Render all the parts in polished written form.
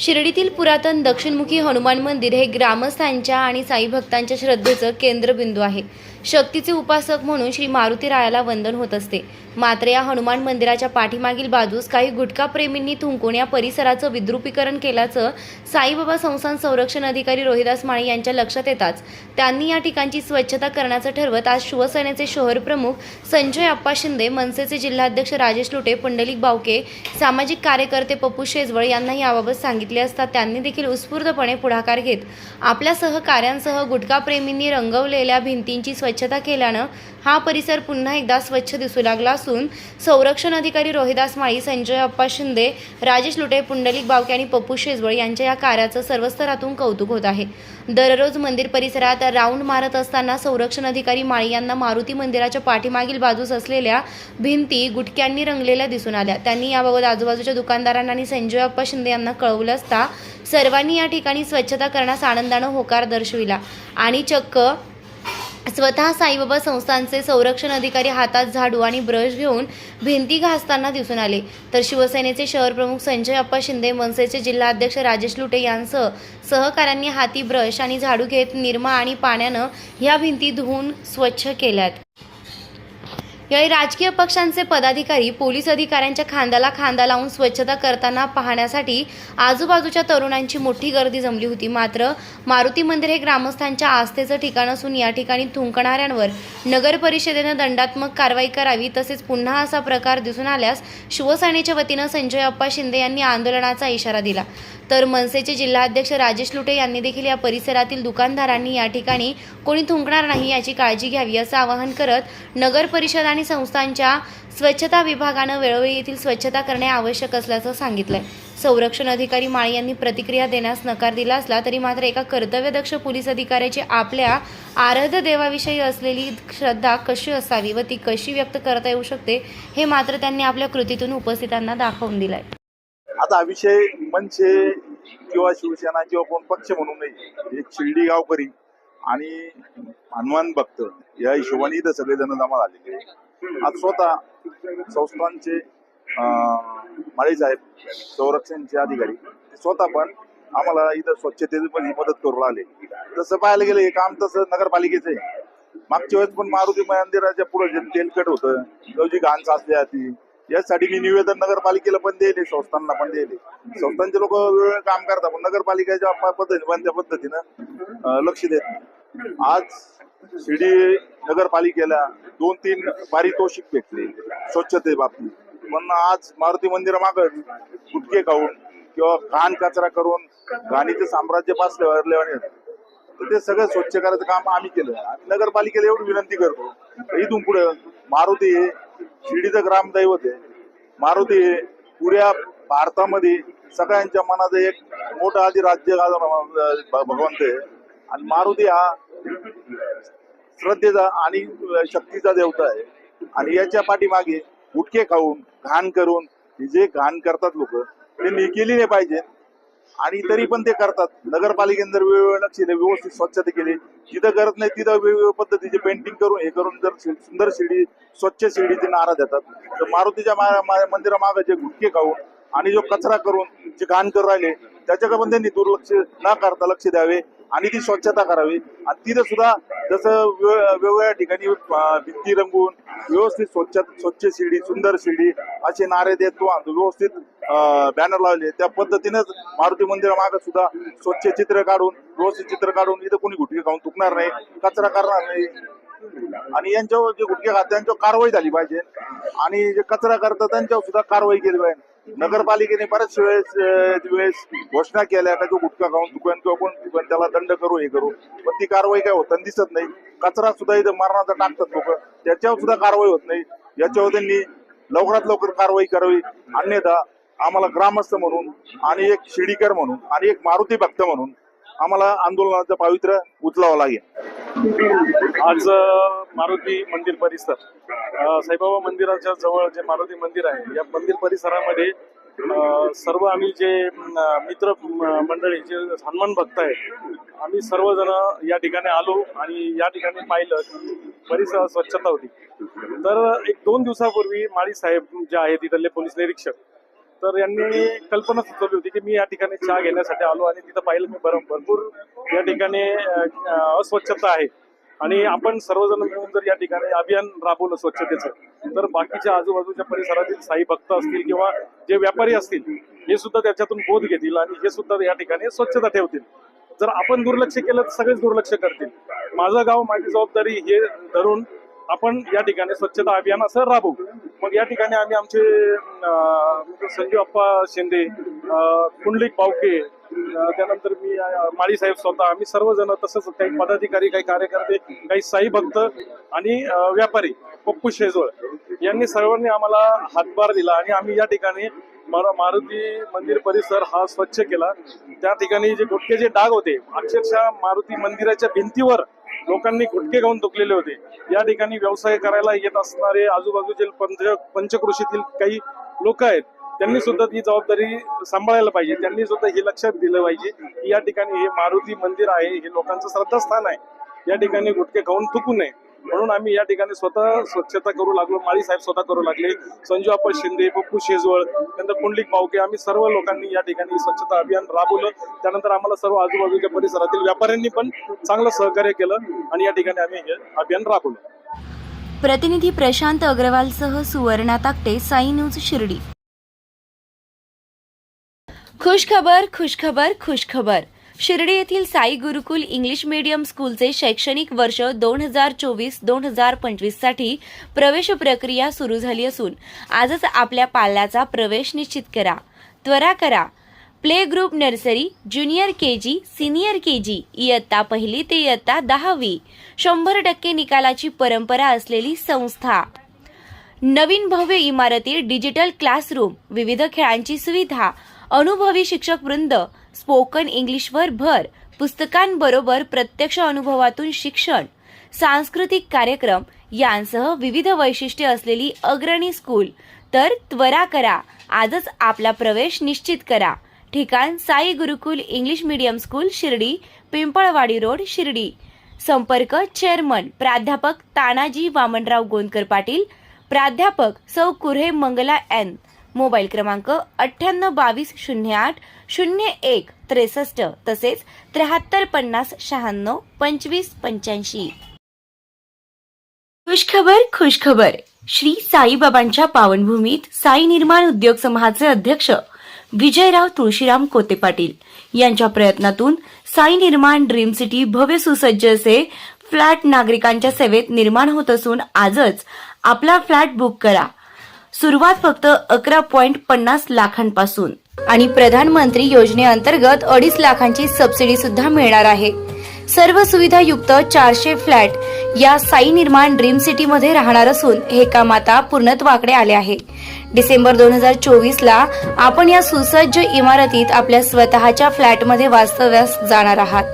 शिर्डीतील पुरातन दक्षिणमुखी हनुमान मंदिर हे ग्रामस्थांच्या आणि साई भक्तांच्या श्रद्धेचं केंद्रबिंदू आहे. शक्तीचे उपासक म्हणून श्री मारुती रायाला वंदन होत असते. मात्र या हनुमान मंदिराच्या पाठीमागील बाजूस काही गुटखा प्रेमींनी थुंकून या परिसराचं विद्रुपीकरण केल्याचं साईबाबा संस्थान संरक्षण अधिकारी रोहिदास माळी यांच्या लक्षात येताच त्यांनी या ठिकाणची स्वच्छता करण्याचं ठरवत आज शिवसेनेचे शहर प्रमुख संजय अप्पा शिंदे, मनसेचे जिल्हाध्यक्ष राजेश लुटे, पुंडलिक बावके, सामाजिक कार्यकर्ते पप्पू शेजवळ यांना याबाबत सांगितले असता त्यांनी देखील उत्स्फूर्तपणे पुढाकार घेत आपल्या सहकाऱ्यांसह गुटखा प्रेमींनी रंगवलेल्या भिंतींची स्वच्छता केल्यानं हा परिसर पुन्हा एकदा स्वच्छ दिसू लागला असून संरक्षण अधिकारी रोहिदास माळी, संजय अप्पा शिंदे, राजेश लुटे, पुंडलिक बावके आणि पप्पू शेजवळ यांच्या या कार्याचं सर्व स्तरातून कौतुक होत आहे. दररोज मंदिर परिसरात राऊंड मारत असताना संरक्षण अधिकारी माळी यांना मारुती मंदिराच्या पाठीमागील बाजूस असलेल्या भिंती गुटख्यांनी रंगलेल्या दिसून आल्या. त्यांनी याबाबत आजूबाजूच्या दुकानदारांना आणि संजय अप्पा शिंदे यांना कळवलं असता सर्वांनी या ठिकाणी स्वच्छता करण्यास आनंदानं होकार दर्शविला आणि चक्क स्वतः साईबाबा संस्थानचे संरक्षण अधिकारी हातात झाडू आणि ब्रश घेऊन भिंती घासताना दिसून आले. तर शिवसेनेचे शहर प्रमुख संजय अप्पा शिंदे, मनसेचे जिल्हाध्यक्ष राजेश लुटे यांसह सहकाऱ्यांनी हाती ब्रश आणि झाडू घेत निरमा आणि पाण्यानं ह्या भिंती धुवून स्वच्छ केल्यात. यावेळी राजकीय पक्षांचे पदाधिकारी, पोलीस अधिकाऱ्यांच्या खांद्याला खांदा लावून स्वच्छता करताना पाहण्यासाठी आजूबाजूच्या तरुणांची मोठी गर्दी जमली होती. मात्र मारुती मंदिर हे ग्रामस्थांच्या आस्थेचं ठिकाण असून या ठिकाणी थुंकणाऱ्यांवर नगर परिषदेनं दंडात्मक कारवाई करावी. तसेच पुन्हा असा प्रकार दिसून आल्यास शिवसेनेच्या वतीनं संजय अप्पा शिंदे यांनी आंदोलनाचा इशारा दिला. तर मनसेचे जिल्हाध्यक्ष राजेश लुटे यांनी देखील या परिसरातील दुकानदारांनी या ठिकाणी कोणी थुंकणार नाही याची काळजी घ्यावी असं आवाहन करत नगर परिषद आणि संस्थांच्या स्वच्छता विभागानं वेळोवेळी येथील स्वच्छता करणे आवश्यक असल्याचं सांगितलंय. संरक्षण अधिकारी माळी यांनी प्रतिक्रिया देण्यास नकार दिला असला तरी मात्र एका कर्तव्यदक्ष पोलीस अधिकाऱ्याची आपल्या आराध्य देवाविषयी असलेली श्रद्धा कशी असावी व ती कशी व्यक्त करता येऊ शकते हे मात्र त्यांनी आपल्या कृतीतून उपस्थितांना दाखवून दिलंय. आता हा विषय मनसे किंवा शिवसेना किंवा कोण पक्ष म्हणून नाही, एक शिर्डी गावकरी आणि हनुमान भक्त या हिशोबाने इथं सगळेजण जमा झालेले. आज स्वतः संस्थांचे माळी साहेब, संरक्षणचे अधिकारी स्वतः पण आम्हाला इथं स्वच्छतेमध्ये मदत करू आले. तसं पाहायला गेलं हे काम तसं नगरपालिकेचं आहे. मागच्या वेळेस पण मारुती मंदिराच्या पुढे जे तेलकट होतं, जी घाण साचली जाती, यासाठी मी निवेदन नगरपालिकेला पण दिले, संस्थांना पण दिले. संस्थांचे लोक वेळ काम करतात पण नगरपालिकेच्या पद्धतीनं लक्ष देत नाही. आज शिर्डी नगरपालिकेला 2-3 पारितोषिक भेटले स्वच्छते बाबतीत, पण आज मारुती मंदिरामागं गुटखे खाऊन किंवा घाण कचरा करून घाणीचे साम्राज्य पासल्यावर ते सगळं स्वच्छ करायचं काम आम्ही केलं. आम्ही नगरपालिकेला एवढी विनंती करतो, इथून पुढे मारुती हे शिर्डीचं ग्रामदैवत आहे. मारुती हे पुऱ्या भारतामध्ये सगळ्यांच्या मनात एक मोठा आधी राज्य भगवंत आहे आणि मारुती हा श्रद्धेचा आणि शक्तीचा देवता आहे. आणि याच्या पाठीमागे गुटखे खाऊन घाण करून जे घाण करतात लोक त्यांनी केली नाही पाहिजे आणि तरी पण ते करतात. नगरपालिकेने जर वेळोवेळी लक्ष दिले, व्यवस्थित स्वच्छता केली, जिथं करत नाही तिथं वेगवेगळ्या पद्धतीचे पेंटिंग करून हे करून जर सुंदर शिर्डी, स्वच्छ शिर्डीचे नारा देतात, तर मारुतीच्या मंदिरामागे जे गुटखे खाऊन आणि जो कचरा करून जे घाण करून राहिले त्याच्याकडे पण त्यांनी दुर्लक्ष न करता लक्ष द्यावे आणि ती स्वच्छता करावी. आणि तिथं सुद्धा जसं वेगवेगळ्या ठिकाणी भिंती रंगवून व्यवस्थित स्वच्छ शिर्डी, सुंदर शिर्डी असे नारे देत तो व्यवस्थित बॅनर लावले, त्या पद्धतीनेच मारुती मंदिरामागे सुद्धा स्वच्छ चित्र काढून, व्यवस्थित चित्र काढून इथं कोणी गुटखे खाऊन थुकणार नाही, कचरा करणार नाही आणि यांच्यावर जे गुटखे खातात त्यांच्यावर कारवाई झाली पाहिजे आणि जे कचरा करतात त्यांच्यावर सुद्धा कारवाई केली पाहिजे. नगरपालिकेने बऱ्याच वेळेस घोषणा केल्या का जो गुटखा खाऊन दुकान किंवा कोण दुकान त्याला दंड करू, हे करू, पण ती कारवाई काय होताना दिसत नाही. कचरा सुद्धा इथं मरणाचा टाकतात लोक, त्याच्यावर सुद्धा कारवाई होत नाही. याच्यावर त्यांनी लवकरात लवकर कारवाई करावी, अन्यथा आम्हाला ग्रामस्थ म्हणून आणि एक शिर्डीकर म्हणून आणि एक मारुती भक्त म्हणून आम्हाला आंदोलनाचं पावित्र्य उचलावं लागेल. आज मारुती मंदिर परिसर, साईबाबा मंदिराच्या जवळ जे मारुती मंदिर आहे, या मंदिर परिसरामध्ये सर्व आम्ही जे मित्र मंडळी जे हनुमान भक्त आहेत, आम्ही सर्वजण या ठिकाणी आलो आणि या ठिकाणी पाहिलं परिसर स्वच्छता होती. तर 1-2 दिवसापूर्वी माळी साहेब जे आहेत इथले पोलीस निरीक्षक, तर यांनी कल्पना सुचवली होती की मी या ठिकाणी चहा घेण्यासाठी आलो आणि तिथं पाहिलं मी भरपूर या ठिकाणी अस्वच्छता आहे आणि आपण सर्वजण मिळून जर या ठिकाणी अभियान राबवलं स्वच्छतेचं तर बाकीच्या आजूबाजूच्या परिसरातील साई भक्त असतील किंवा जे व्यापारी असतील हे सुद्धा त्याच्यातून बोध घेतील आणि हे सुद्धा या ठिकाणी स्वच्छता ठेवतील. जर आपण दुर्लक्ष केलं तर सगळेच दुर्लक्ष करतील. माझं गाव माझी जबाबदारी हे धरून आपण या ठिकाणी स्वच्छता अभियान असं राबवू. मग या ठिकाणी आम्ही आमचे संजीव अप्पा शिंदे, पुंडलिक बावके, त्यानंतर मी माळी साहेब स्वतः आम्ही सर्वजण तसंच काही पदाधिकारी, काही कार्यकर्ते, काही साई भक्त आणि व्यापारी पप्पू शेजवळ यांनी सर्वांनी आम्हाला हातभार दिला आणि आम्ही या ठिकाणी मारुती मंदिर परिसर हा स्वच्छ केला. त्या ठिकाणी जे गुटख्याचे डाग होते अक्षरशः मारुती मंदिराच्या भिंतीवर लोकांनी गुटखे गाऊन थुकलेले होते. या ठिकाणी व्यवसाय करायला येत असणारे आजूबाजूचे पंचकृषीतील काही लोक आहेत त्यांनी सुद्धा ती जबाबदारी सांभाळायला पाहिजे. त्यांनी सुद्धा हे लक्षात दिलं पाहिजे की या ठिकाणी हे मारुती मंदिर आहे, हे लोकांचं श्रद्धास्थान आहे. या ठिकाणी गुटखे खाऊन थुकू नये म्हणून आम्ही या ठिकाणी स्वतः स्वच्छता करू लागलो. माळी साहेब स्वतः करू लागले, संजू अप्पा शिंदे, पप्पू शेजवळ, त्यानंतर पुंडलिक बावके, आम्ही सर्व लोकांनी या ठिकाणी स्वच्छता अभियान राबवलं. त्यानंतर आम्हाला सर्व आजूबाजूच्या परिसरातील व्यापाऱ्यांनी पण चांगलं सहकार्य केलं आणि या ठिकाणी आम्ही हे अभियान राबवलं. प्रतिनिधी प्रशांत अग्रवालसह सुवर्णा ताकटे, साई न्यूज शिर्डी. खुशखबर खुशखबर खुशखबर. शिर्डी येथील साई गुरुकुल इंग्लिश मीडियम स्कूलचे शैक्षणिक वर्ष 2024-2025 साठी प्रवेश प्रक्रिया सुरू झाली असून आजच आपल्या पाल्याचा प्रवेश निश्चित करा. त्वरा करा. Play group, nursery, junior KG, senior KG, इयत्ता 1 ते इयत्ता 10वी 100% निकालाची परंपरा असलेली संस्था. नवीन भव्य इमारती, डिजिटल क्लासरूम, विविध खेळांची सुविधा, अनुभवी शिक्षक वृंद, स्पोकन इंग्लिशवर भर, पुस्तकांबरोबर प्रत्यक्ष अनुभवातून शिक्षण, सांस्कृतिक कार्यक्रम यांसह विविध वैशिष्ट्ये असलेली अग्रणी स्कूल. तर त्वरा करा, आजच आपला प्रवेश निश्चित करा. ठिकाण Sai Gurukul English medium school, Shirdi, Pimpalwadi road, Shirdi. संपर्क चेअरमन प्राध्यापक तानाजी वामनराव गोंदकर पाटील, प्राध्यापक सौ कुऱ्हे मंगला एन. मोबाईल क्रमांक 9822080163 तसेच 7350962585. खुशखबर खुशखबर. श्री साईबाबांच्या पावनभूमीत साई निर्माण उद्योग समूहाचे अध्यक्ष विजयराव तुळशीराम कोते पाटील यांच्या प्रयत्नातून साई निर्माण ड्रीम सिटी भव्य सुसज्ज असे फ्लॅट नागरिकांच्या सेवेत निर्माण होत असून आजच आपला फ्लॅट बुक करा. सुरुवात फक्त 11.50 लाखांपासून आणि प्रधानमंत्री योजनेअंतर्गत 2.5 लाखांची सबसिडी सुद्धा मिळणार आहे. सर्व सुविधा युक्त 400 फ्लॅट या साई निर्माण ड्रीम सिटी मध्ये राहणार असून हे काम आता पूर्णत्वाकडे आले आहे. डिसेंबर 2024 आपण या सुसज्ज इमारतीत आपल्या स्वतःच्या फ्लॅटमध्ये वास्तव्यास जाणार आहात.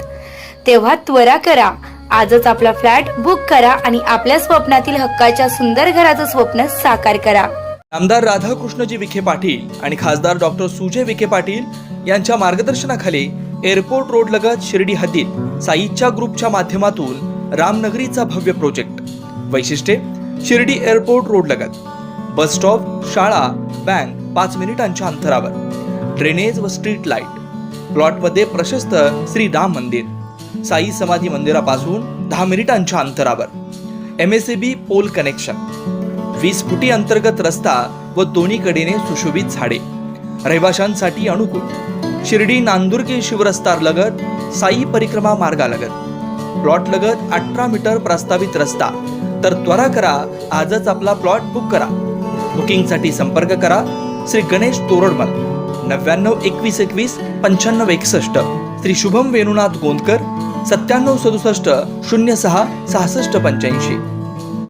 तेव्हा त्वरा करा, आजच आपला फ्लॅट बुक करा आणि आपल्या स्वप्नातील हक्काच्या सुंदर घराचं स्वप्न साकार करा. आमदार राधाकृष्णजी विखे पाटील आणि खासदार डॉक्टर सुजय विखे पाटील यांच्या मार्गदर्शनाखाली एअरपोर्ट रोड लगत शिर्डी हद्दीत साईच्या ग्रुपच्या माध्यमातून रामनगरीचा भव्य प्रोजेक्ट. वैशिष्ट्ये: शिर्डी एअरपोर्ट रोड लगत बस स्टॉप, शाळा, बँक 5 मिनिटांच्या अंतरावर, ड्रेनेज व स्ट्रीट लाईट. प्लॉटमध्ये प्रशस्त श्री राम मंदिर, साई समाधी मंदिरापासून 10 मिनिटांच्या अंतरावर, MSAB पोल कनेक्शन, 20 फुटी अंतर्गत रस्ता व दोन्ही कडेने सुशोभित झाडे. रहिवाशांसाठी अनुकूल. शिर्डी नांदुर्गे शिवरस्ता लगत साई परिक्रमा मार्गालगत. प्लॉट लगत 18 मीटर प्रस्तावित रस्ता. तर त्वरा करा, आजच आपला प्लॉट बुक करा. बुकिंगसाठी संपर्क करा श्री गणेश तोरडमल 992121 9561, श्री शुभम वेणुनाथ गोंदकर 9767 06 6585.